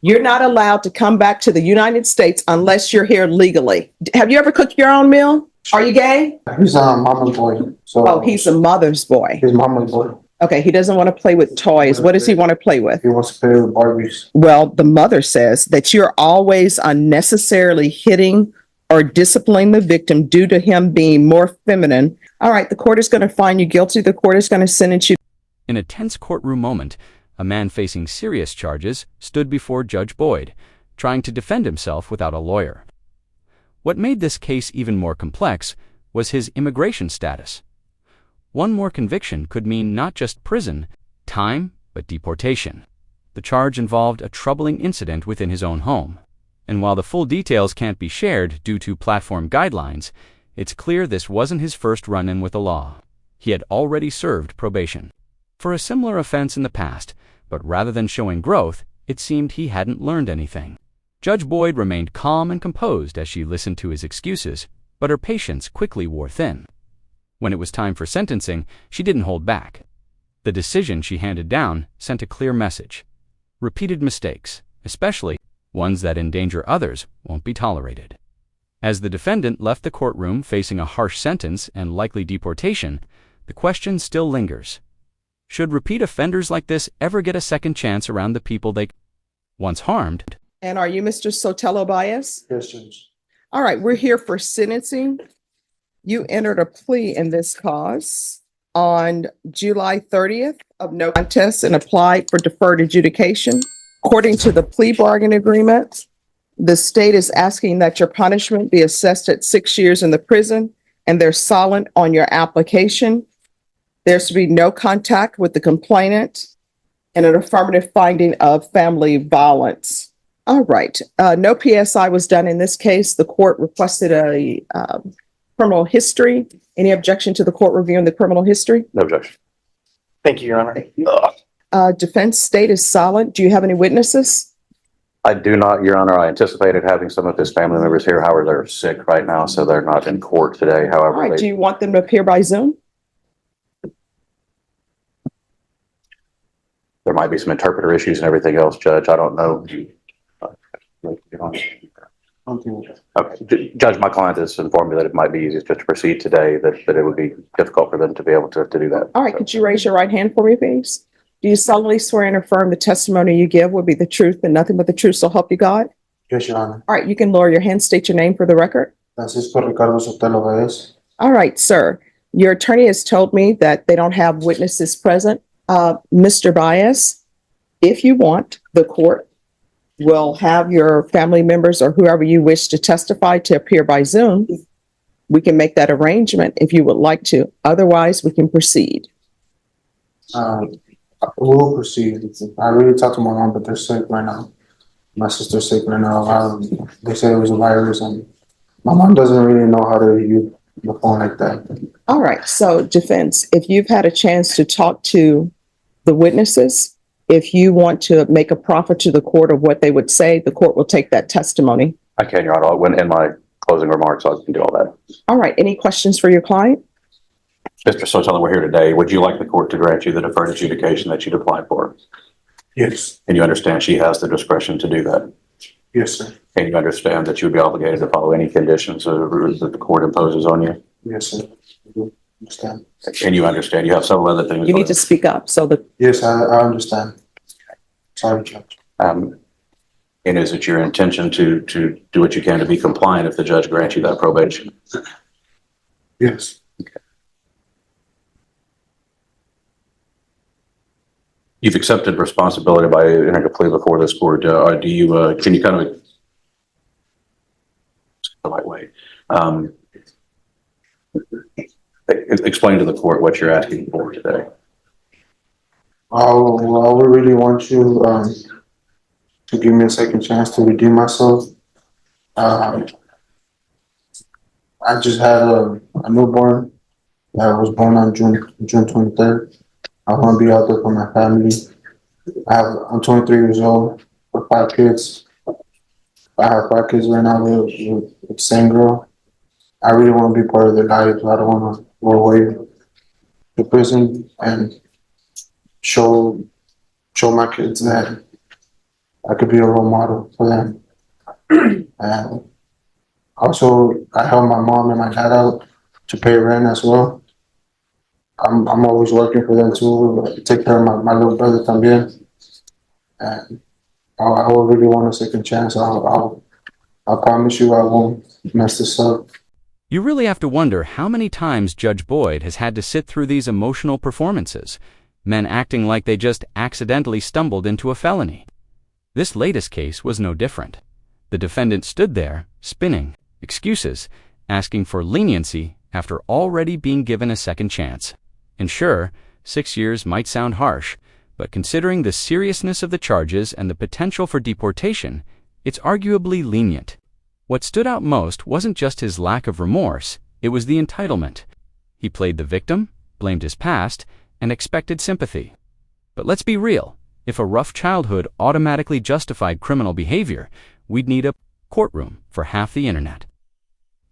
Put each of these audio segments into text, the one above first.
You're not allowed to come back to the United States unless you're here legally. Have you ever cooked your own meal? Are you gay? He's a mama's boy. So Oh, he's a mother's boy. he's mama's boy. Okay, he doesn't want to play with toys. What does he want to play with? He wants to play with Barbies. Well, the mother says that you're always unnecessarily hitting or disciplining the victim due to him being more feminine. All right, the court is going to find you guilty. The court is going to sentence you. In a tense courtroom moment, a man facing serious charges stood before Judge Boyd, trying to defend himself without a lawyer. What made this case even more complex was his immigration status. One more conviction could mean not just prison, time, but deportation. The charge involved a troubling incident within his own home. And while the full details can't be shared due to platform guidelines, it's clear this wasn't his first run-in with the law. He had already served probation for a similar offense in the past, but rather than showing growth, it seemed he hadn't learned anything. Judge Boyd remained calm and composed as she listened to his excuses, but her patience quickly wore thin. When it was time for sentencing, she didn't hold back. The decision she handed down sent a clear message. Repeated mistakes, especially ones that endanger others, won't be tolerated. As the defendant left the courtroom facing a harsh sentence and likely deportation, the question still lingers. Should repeat offenders like this ever get a second chance around the people they once harmed? And are you Mr. Sotelo Baez? Yes, Judge. All right, we're here for sentencing. You entered a plea in this cause on July 30th of no contest and applied for deferred adjudication. According to the plea bargain agreement, the state is asking that your punishment be assessed at 6 years in the prison, and they're silent on your application. There's to be no contact with the complainant and an affirmative finding of family violence. All right, no PSI was done in this case. The court requested a criminal history. Any objection to the court reviewing the criminal history? No objection. Thank you, Your Honor. Defense state is silent. Do you have any witnesses? I do not, Your Honor. I anticipated having some of his family members here. However, they're sick right now, so they're not in court today. All However, right, do you want them to appear by Zoom? there might be some interpreter issues and everything else, Judge. I don't know. Okay, Judge, my client has informed me that it might be easiest just to proceed today, that it would be difficult for them to be able to do that. All right, could you raise your right hand for me, please? Do you solemnly swear and affirm the testimony you give will be the truth and nothing but the truth, so help you God? Yes, Your Honor. All right, you can lower your hand, state your name for the record. Francisco Ricardo Sotelo Baez. All right, sir. Your attorney has told me that they don't have witnesses present. Mr. Baez, if you want, the court will have your family members or whoever you wish to testify to appear by Zoom. We can make that arrangement if you would like to. Otherwise, we can proceed. We'll proceed. I really talked to my mom, but they're sick right now. My sister's sick right now. They said it was a virus, and my mom doesn't really know how to use the phone like that. All right. So, defense, if you've had a chance to talk to the witnesses, if you want to make a proffer to the court of what they would say, the court will take that testimony. I can, Your Honor. I went in my closing remarks, so I can do all that. All right. Any questions for your client? Mr. Sotelo, we're here today. Would you like the court to grant you the deferred adjudication that you'd applied for? Yes. And you understand she has the discretion to do that? Yes, sir. And you understand that you would be obligated to follow any conditions or rules that the court imposes on you? Yes, sir. I do understand. And you understand you have several other things. You need to speak up so that. Yes, I understand. Sorry, Judge. And is it your intention to do what you can to be compliant if the judge grants you that probation? Yes. You've accepted responsibility by entering a plea before this court. Can you kind of the right way? Explain to the court what you're asking for today. I would really want you to give me a second chance to redeem myself. I just had a newborn that was born on June 23rd. I want to be out there for my family. I'm 23 years old with 5 kids. I have 5 kids right now with the same girl. I really want to be part of their lives. I don't want to go away to prison and show my kids that I could be a role model for them. And also, I help my mom and my dad out to pay rent as well. I'm always working for them too, take care of my little brother también. And I will really want a second chance. I promise you I won't mess this up. You really have to wonder how many times Judge Boyd has had to sit through these emotional performances, men acting like they just accidentally stumbled into a felony. This latest case was no different. The defendant stood there, spinning, excuses, asking for leniency after already being given a second chance. And sure, 6 years might sound harsh, but considering the seriousness of the charges and the potential for deportation, it's arguably lenient. What stood out most wasn't just his lack of remorse, it was the entitlement. He played the victim, blamed his past, and expected sympathy. But let's be real, if a rough childhood automatically justified criminal behavior, we'd need a courtroom for half the internet.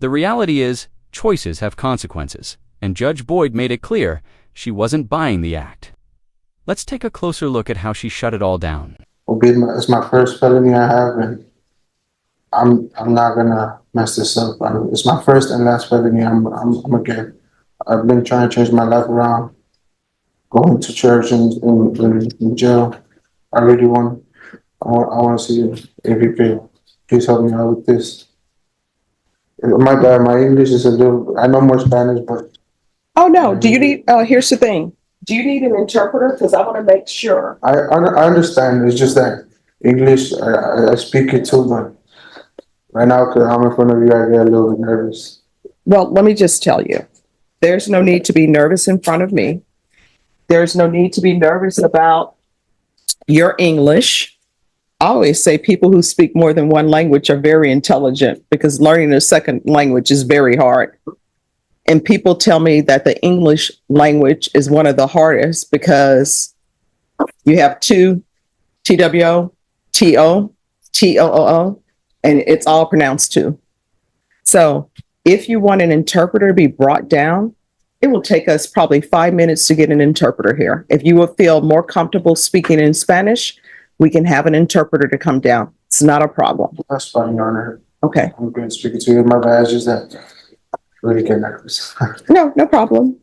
The reality is, choices have consequences, and Judge Boyd made it clear she wasn't buying the act. Let's take a closer look at how she shut it all down. It's my first felony I have, and I'm not gonna mess this up. It's my first and last felony. I'm again. I've been trying to change my life around, going to church and in jail. I really want. I want to see if you could please help me out with this. My bad. My English is a little. I know more Spanish, but Oh, no. Do you need, here's the thing. Do you need an interpreter? Because I want to make sure. I understand. It's just that English. I speak it too, but right now, because I'm in front of you, I get a little bit nervous. Well, let me just tell you, there's no need to be nervous in front of me. There's no need to be nervous about your English. I always say people who speak more than one language are very intelligent because learning a second language is very hard. And people tell me that the English language is one of the hardest because you have two TWO, TO, TOOO, and it's all pronounced two. So if you want an interpreter to be brought down, it will take us probably 5 minutes to get an interpreter here. If you will feel more comfortable speaking in Spanish, we can have an interpreter to come down. It's not a problem. That's fine, Your Honor. Okay. I'm good speaking to you. My bad. It's just that I really get nervous. No, no problem.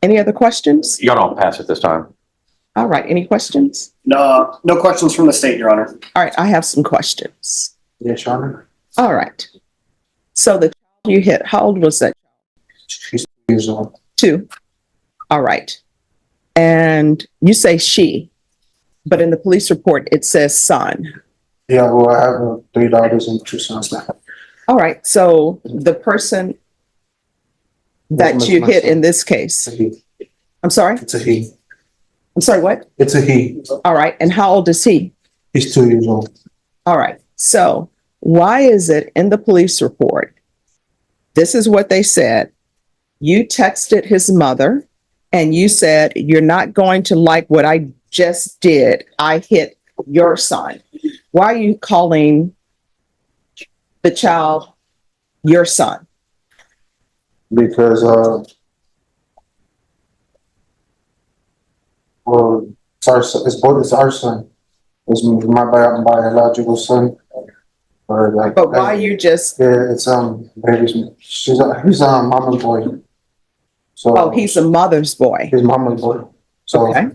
Any other questions? Y'all don't pass it this time. All right. Any questions? No, no questions from the state, Your Honor. All right. I have some questions. Yes, Your Honor. All right. So the child you hit, how old was that? She's 2 years old. 2. All right. And you say she, but in the police report, it says son. Yeah, well, I have 3 daughters and 2 sons now. All right. So the person that you hit in this case, It's a he. I'm sorry. It's a he. I'm sorry. What? It's a he. All right. And how old is he? He's 2 years old. All right. So why is it in the police report? This is what they said. You texted his mother and you said, you're not going to like what I just did. I hit your son. Why are you calling the child your son? Because, well, it's our son. It's my biological son. Or like, But why you just, yeah, it's baby's. He's mama's boy. So oh, he's a mother's boy. his mama's boy. So Okay.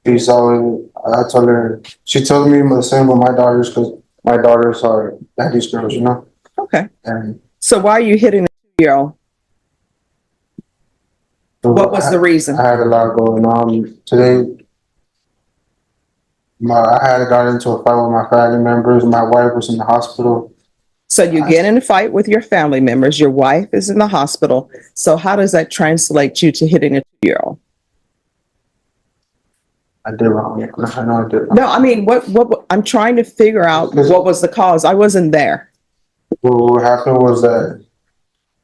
he's always. I told her. She told me the same with my daughters because my daughters are daddy's girls, you know. Okay. And So why are you hitting a 2-year-old? What was the reason? I had a lot going on today. I had got into a fight with my family members. My wife was in the hospital. So you get in a fight with your family members. Your wife is in the hospital. So how does that translate you to hitting a 2-year-old? I did wrong. I know I did wrong. No, I mean, what I'm trying to figure out what was the cause. I wasn't there. Well, what happened was that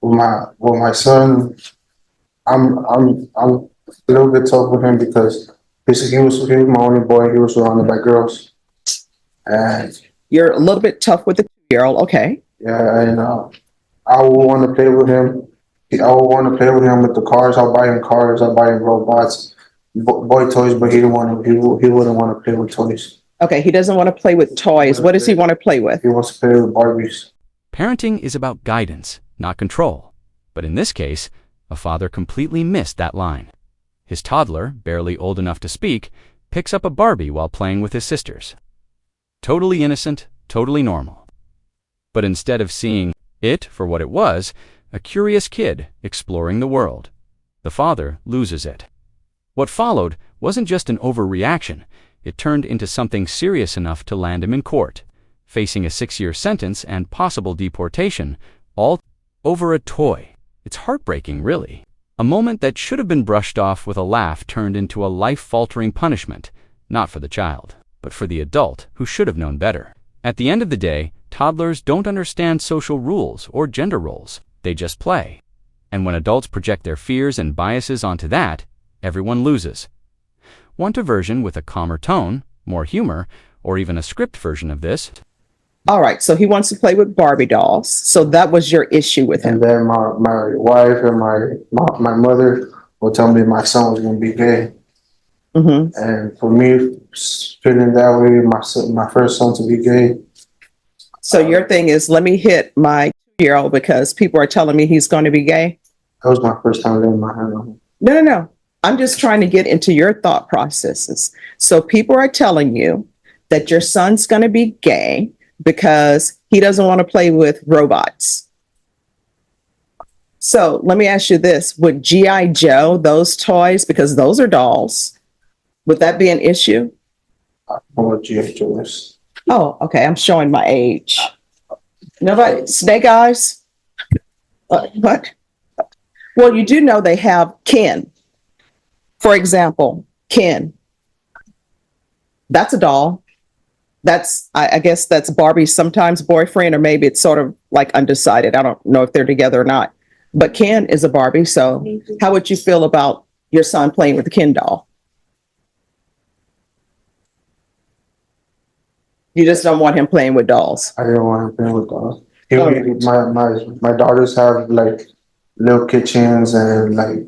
with my son, I'm a little bit tough with him because he was my only boy. He was surrounded by girls, and You're a little bit tough with the 2-year-old. Okay. yeah, and I would want to play with him. I would want to play with him with the cars. I'll buy him cars. I'll buy him robots, boy toys, but he didn't want to. He wouldn't want to play with toys. Okay, he doesn't want to play with toys. What does he want to play with? He wants to play with Barbies. Parenting is about guidance, not control. But in this case, a father completely missed that line. His toddler, barely old enough to speak, picks up a Barbie while playing with his sisters. Totally innocent, totally normal. But instead of seeing it for what it was, a curious kid exploring the world, the father loses it. What followed wasn't just an overreaction. It turned into something serious enough to land him in court, facing a 6-year sentence and possible deportation, all over a toy. It's heartbreaking, really. A moment that should have been brushed off with a laugh turned into a life-faltering punishment, not for the child, but for the adult who should have known better. At the end of the day, toddlers don't understand social rules or gender roles. They just play. And when adults project their fears and biases onto that, everyone loses. Want a version with a calmer tone, more humor, or even a script version of this? All right, so he wants to play with Barbie dolls. So that was your issue with him. And then my wife and my mother will tell me my son was going to be gay. Mm-hmm. And for me, feeling that way, my first son to be gay. So your thing is, let me hit my 2-year-old because people are telling me he's going to be gay. That was my first time laying my hand on him. No. I'm just trying to get into your thought processes. So people are telling you that your son's going to be gay because he doesn't want to play with robots. So let me ask you this. Would G.I. Joe, those toys, because those are dolls, would that be an issue? I don't know what G.I. Joe is. Oh, okay. I'm showing my age. Nobody, Snake Eyes? What? Well, you do know they have Ken. For example, Ken. That's a doll. That's, I guess that's Barbie's sometimes boyfriend, or maybe it's sort of like undecided. I don't know if they're together or not. But Ken is a Barbie. So how would you feel about your son playing with the Ken doll? You just don't want him playing with dolls. I didn't want him playing with dolls. Oh. My daughters have like little kitchens and like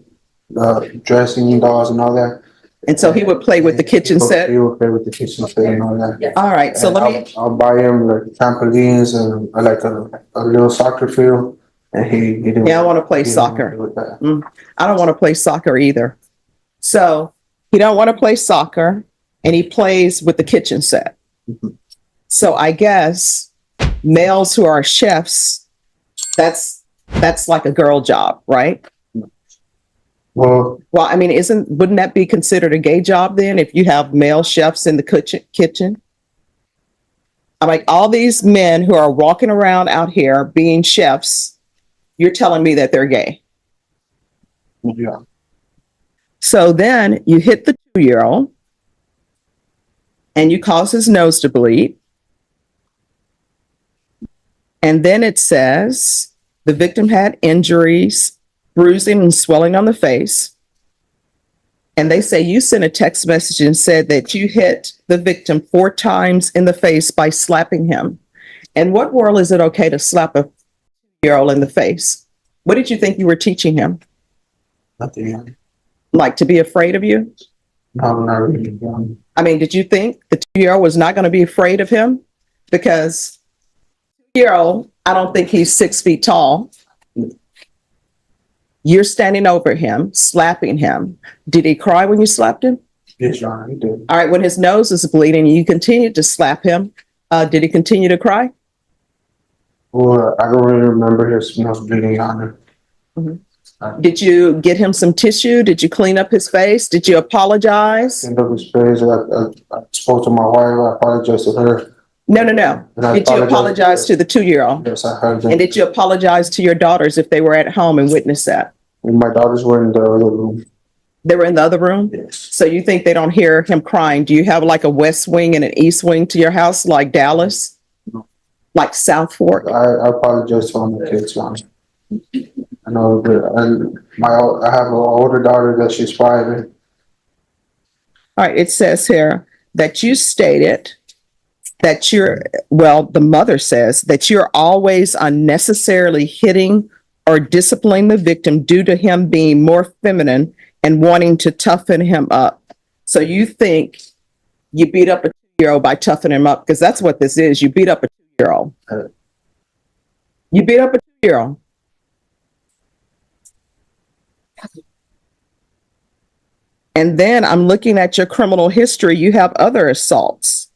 dressing dolls and all that. And so he would play with the kitchen set. He would play with the kitchen set and all that. All right. So And I'll buy him like trampolines and like a little soccer field. And he didn't. Yeah, I want to play he didn't soccer. want to play with that. I don't want to play soccer either. So he don't want to play soccer, and he plays with the kitchen set. Mhm. So I guess males who are chefs, that's like a girl job, right? Well, Well, I mean, wouldn't that be considered a gay job then if you have male chefs in the kitchen? I'm like, all these men who are walking around out here being chefs, you're telling me that they're gay. yeah. So then you hit the 2-year-old and you cause his nose to bleed. And then it says the victim had injuries, bruising and swelling on the face. And they say you sent a text message and said that you hit the victim 4 times in the face by slapping him. In what world is it okay to slap a 2-year-old in the face? What did you think you were teaching him? Nothing. Like to be afraid of you? No, not really. I mean, did you think the 2-year-old was not going to be afraid of him? Because 2-year-old, I don't think he's 6 feet tall. You're standing over him, slapping him. Did he cry when you slapped him? Yes, Your Honor, he did. All right, when his nose is bleeding, you continued to slap him. Did he continue to cry? Well, I don't really remember his nose bleeding, Your Honor. Did you get him some tissue? Did you clean up his face? Did you apologize? End of his face. I spoke to my wife. I apologized to her. No. And I Did you apologize to the 2-year-old? Yes, I heard them. And did you apologize to your daughters if they were at home and witnessed that? And my daughters were in the other room. They were in the other room? Yes. So you think they don't hear him crying? Do you have like a west wing and an east wing to your house, like Dallas? No. Like South Fork? I apologize to all my kids, Your Honor. I know that I have an older daughter that she's 5. All right, it says here that you stated that the mother says that you're always unnecessarily hitting or disciplining the victim due to him being more feminine and wanting to toughen him up. So you think you beat up a 2-year-old by toughening him up? Because that's what this is. You beat up a 2-year-old. You beat up a 2-year-old. And then I'm looking at your criminal history. You have other assaults.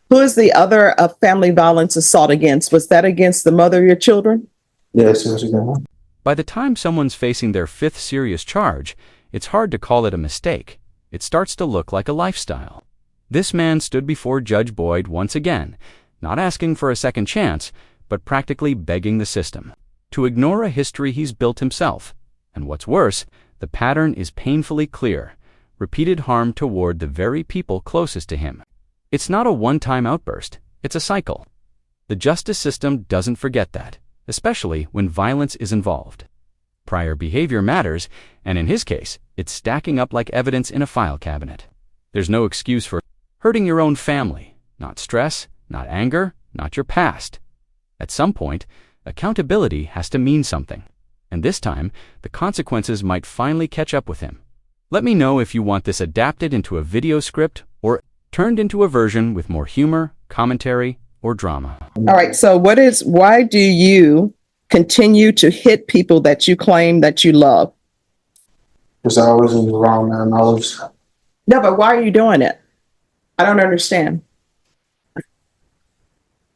Who is the other family violence assault against? Was that against the mother of your children? Yes, it was again. By the time someone's facing their 5th serious charge, it's hard to call it a mistake. It starts to look like a lifestyle. This man stood before Judge Boyd once again, not asking for a second chance, but practically begging the system to ignore a history he's built himself. And what's worse, the pattern is painfully clear: repeated harm toward the very people closest to him. It's not a one-time outburst, it's a cycle. The justice system doesn't forget that, especially when violence is involved. Prior behavior matters, and in his case, it's stacking up like evidence in a file cabinet. There's no excuse for hurting your own family, not stress, not anger, not your past. At some point, accountability has to mean something, and this time, the consequences might finally catch up with him. Let me know if you want this adapted into a video script or turned into a version with more humor, commentary, or drama. All right. So why do you continue to hit people that you claim that you love? Because I wasn't wrong, man. No, but why are you doing it? I don't understand.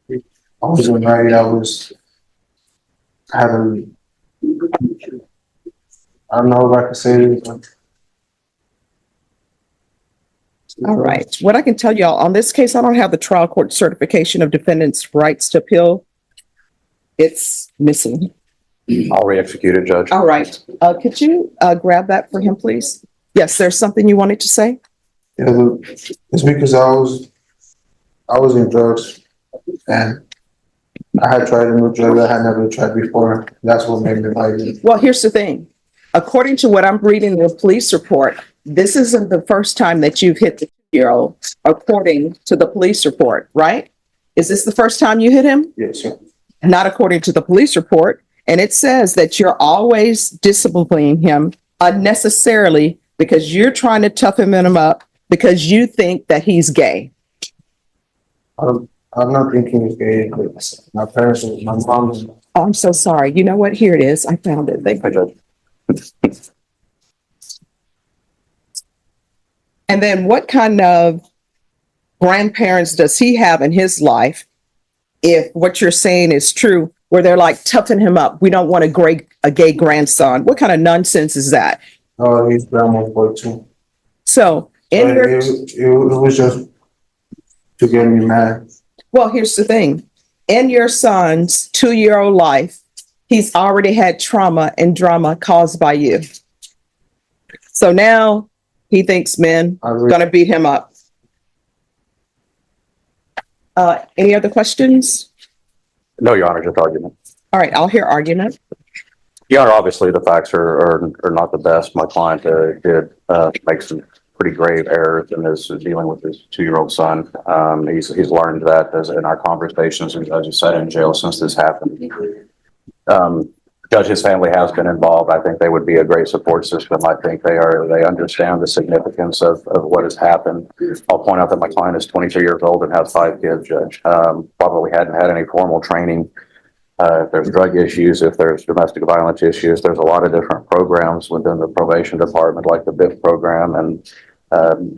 I wasn't right. I don't know if I can say it, but All right. What I can tell y'all on this case, I don't have the trial court certification of defendant's rights to appeal. It's missing. I'll re-execute it, Judge. All right. Could you grab that for him, please? Yes, there's something you wanted to say? Yeah, it's because I was in drugs, and I had tried a new drug I had never tried before. That's what made me like it. Well, here's the thing. According to what I'm reading in the police report, this isn't the first time that you've hit the 2-year-old, according to the police report, right? Is this the first time you hit him? Yes, sir. Not according to the police report. And it says that you're always disciplining him unnecessarily because you're trying to toughen him up because you think that he's gay. I'm not thinking it's gay. But my parents, my mom. Oh, I'm so sorry. You know what? Here it is. I found it. Hi, Judge. And then what kind of grandparents does he have in his life, if what you're saying is true, where they're like, toughen him up, we don't want a gay grandson? What kind of nonsense is that? Oh, he's grandma's boy too. So in But your, it was just to get me mad. well, here's the thing. In your son's 2-year-old life, he's already had trauma and drama caused by you. So now he thinks men I are really, going to beat him up. Any other questions? No, Your Honor, just argument. All right, I'll hear argument. Your Honor, obviously the facts are not the best. My client did make some pretty grave errors in his dealing with his 2-year-old son. He's learned that as in our conversations, and Judge has sat in jail since this happened. Judge, his family has been involved. I think they would be a great support system. I think they understand the significance of what has happened. I'll point out that my client is 23 years old and has 5 kids, Judge. Probably hadn't had any formal training. If there's drug issues, if there's domestic violence issues, there's a lot of different programs within the probation department, like the BIP program and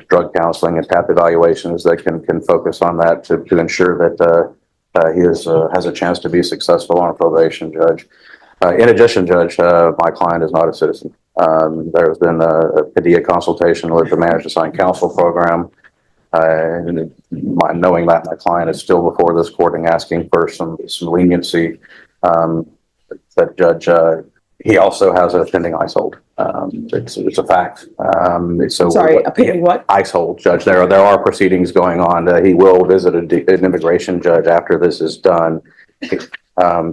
drug counseling and TAP evaluations that can focus on that to ensure that he has a chance to be successful on probation, Judge. In addition, Judge, my client is not a citizen. There's been a PDEA consultation with the Managed Assigned Counsel program. And knowing that my client is still before this court and asking for some leniency, that Judge, he also has a pending ICE hold. It's a fact. So Sorry, a pending what? ICE hold, Judge. There are proceedings going on. He will visit an immigration judge after this is done.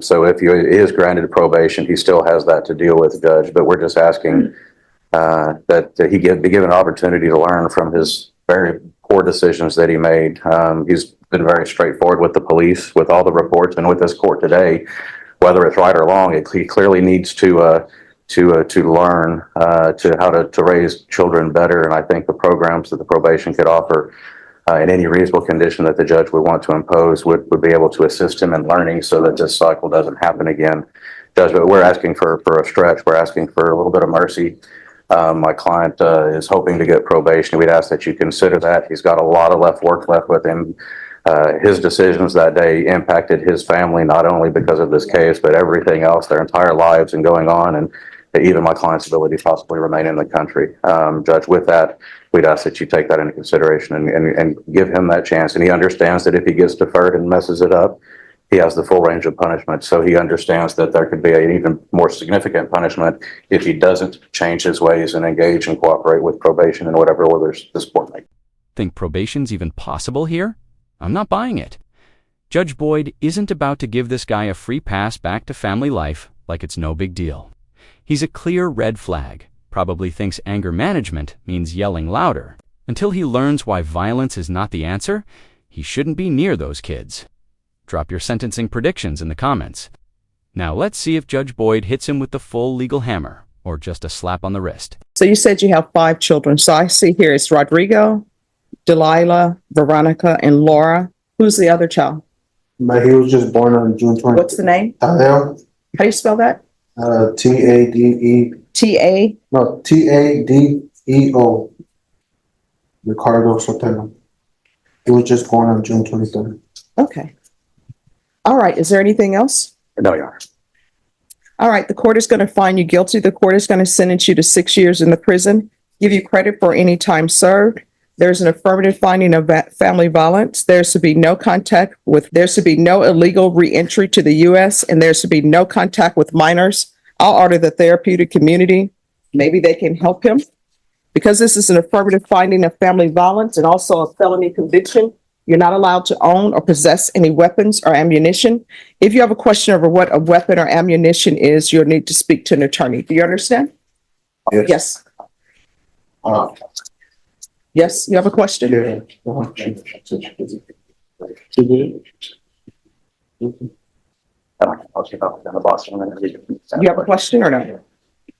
So if he is granted probation, he still has that to deal with, Judge. But we're just asking that he be given an opportunity to learn from his very poor decisions that he made. He's been very straightforward with the police, with all the reports, and with this court today. Whether it's right or wrong, he clearly needs to learn to how to raise children better. And I think the programs that the probation could offer in any reasonable condition that the judge would want to impose would be able to assist him in learning so that this cycle doesn't happen again. Judge, but we're asking for a stretch. We're asking for a little bit of mercy. My client is hoping to get probation. We'd ask that you consider that. He's got a lot of work left with him. His decisions that day impacted his family, not only because of this case, but everything else, their entire lives and going on, and even my client's ability to possibly remain in the country. Judge, with that, we'd ask that you take that into consideration and give him that chance. And he understands that if he gets deferred and messes it up, he has the full range of punishment. So he understands that there could be an even more significant punishment if he doesn't change his ways and engage and cooperate with probation and whatever orders this court makes. Think probation's even possible here? I'm not buying it. Judge Boyd isn't about to give this guy a free pass back to family life like it's no big deal. He's a clear red flag, probably thinks anger management means yelling louder. Until he learns why violence is not the answer, he shouldn't be near those kids. Drop your sentencing predictions in the comments. Now let's see if Judge Boyd hits him with the full legal hammer or just a slap on the wrist. So you said you have 5 children. So I see here it's Rodrigo, Delilah, Veronica, and Laura. Who's the other child? But he was just born on June 20th. What's the name? Tadeo, How do you spell that? T-A-D-E, T-A? no, T-A-D-E-O. Ricardo Sotelo. He was just born on June 23rd. Okay. All right. Is there anything else? No, Your Honor. All right. The court is going to find you guilty. The court is going to sentence you to 6 years in the prison, give you credit for any time served. There's an affirmative finding of family violence. There's to be no illegal reentry to the U.S., and there's to be no contact with minors. I'll order the therapeutic community. Maybe they can help him. Because this is an affirmative finding of family violence and also a felony conviction, you're not allowed to own or possess any weapons or ammunition. If you have a question over what a weapon or ammunition is, you'll need to speak to an attorney. Do you understand? Yes. Yes, you have a question? Yeah. I'll check out the boss. You have a question or no?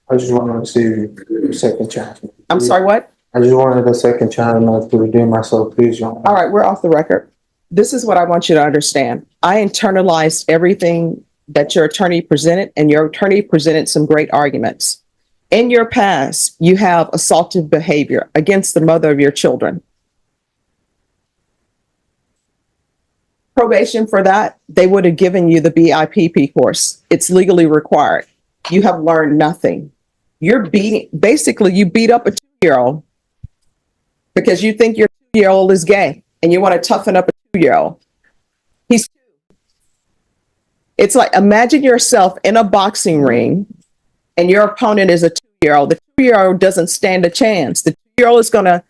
I just wanted to see a second chance. I'm sorry, what? I just wanted a second chance to redeem myself, please, Your Honor. All right, we're off the record. This is what I want you to understand. I internalized everything that your attorney presented, and your attorney presented some great arguments. In your past, you have assaultive behavior against the mother of your children. Probation for that, they would have given you the BIPP course. It's legally required. You have learned nothing. You beat up a 2-year-old because you think your 2-year-old is gay and you want to toughen up a 2-year-old. It's like, imagine yourself in a boxing ring and your opponent is a 2-year-old. The 2-year-old doesn't stand a chance. The 2-year-old is going to,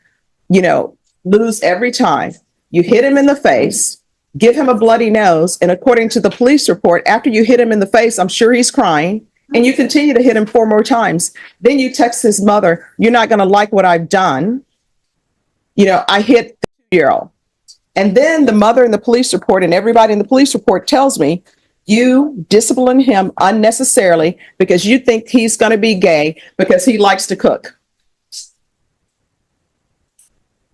lose every time. You hit him in the face, give him a bloody nose, and according to the police report, after you hit him in the face, I'm sure he's crying, and you continue to hit him 4 more times. Then you text his mother, you're not going to like what I've done. I hit the 2-year-old. And then the mother in the police report and everybody in the police report tells me, you discipline him unnecessarily because you think he's going to be gay because he likes to cook.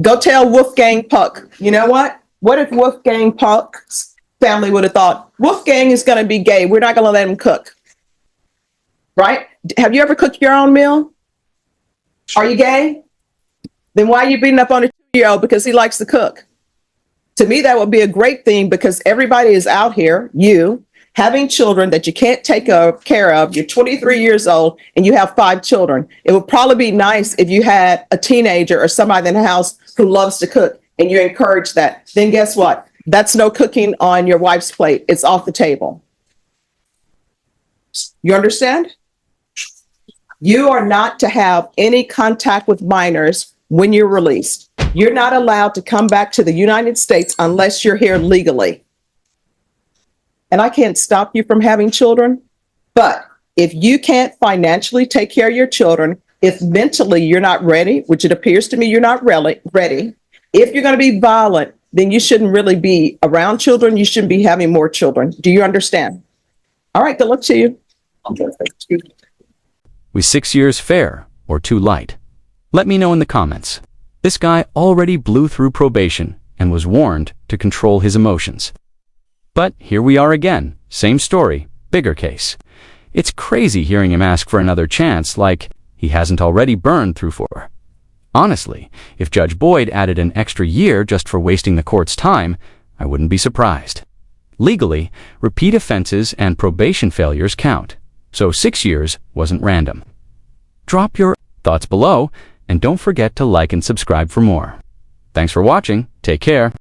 Go tell Wolfgang Puck. You know what? What if Wolfgang Puck's family would have thought, Wolfgang is going to be gay. We're not going to let him cook. Right? Have you ever cooked your own meal? Are you gay? Then why are you beating up on a 2-year-old because he likes to cook? To me, that would be a great thing because everybody is out here, having children that you can't take care of. You're 23 years old and you have 5 children. It would probably be nice if you had a teenager or somebody in the house who loves to cook and you encourage that. Then guess what? That's no cooking on your wife's plate. It's off the table. You understand? You are not to have any contact with minors when you're released. You're not allowed to come back to the United States unless you're here legally. And I can't stop you from having children, but if you can't financially take care of your children, if mentally you're not ready, which it appears to me you're not ready, if you're going to be violent, then you shouldn't really be around children. You shouldn't be having more children. Do you understand? All right, good luck to you. Was 6 years fair or too light? Let me know in the comments. This guy already blew through probation and was warned to control his emotions. But here we are again, same story, bigger case. It's crazy hearing him ask for another chance like he hasn't already burned through 4. Honestly, if Judge Boyd added an extra year just for wasting the court's time, I wouldn't be surprised. Legally, repeat offenses and probation failures count, so 6 years wasn't random. Drop your thoughts below, and don't forget to like and subscribe for more. Thanks for watching. Take care.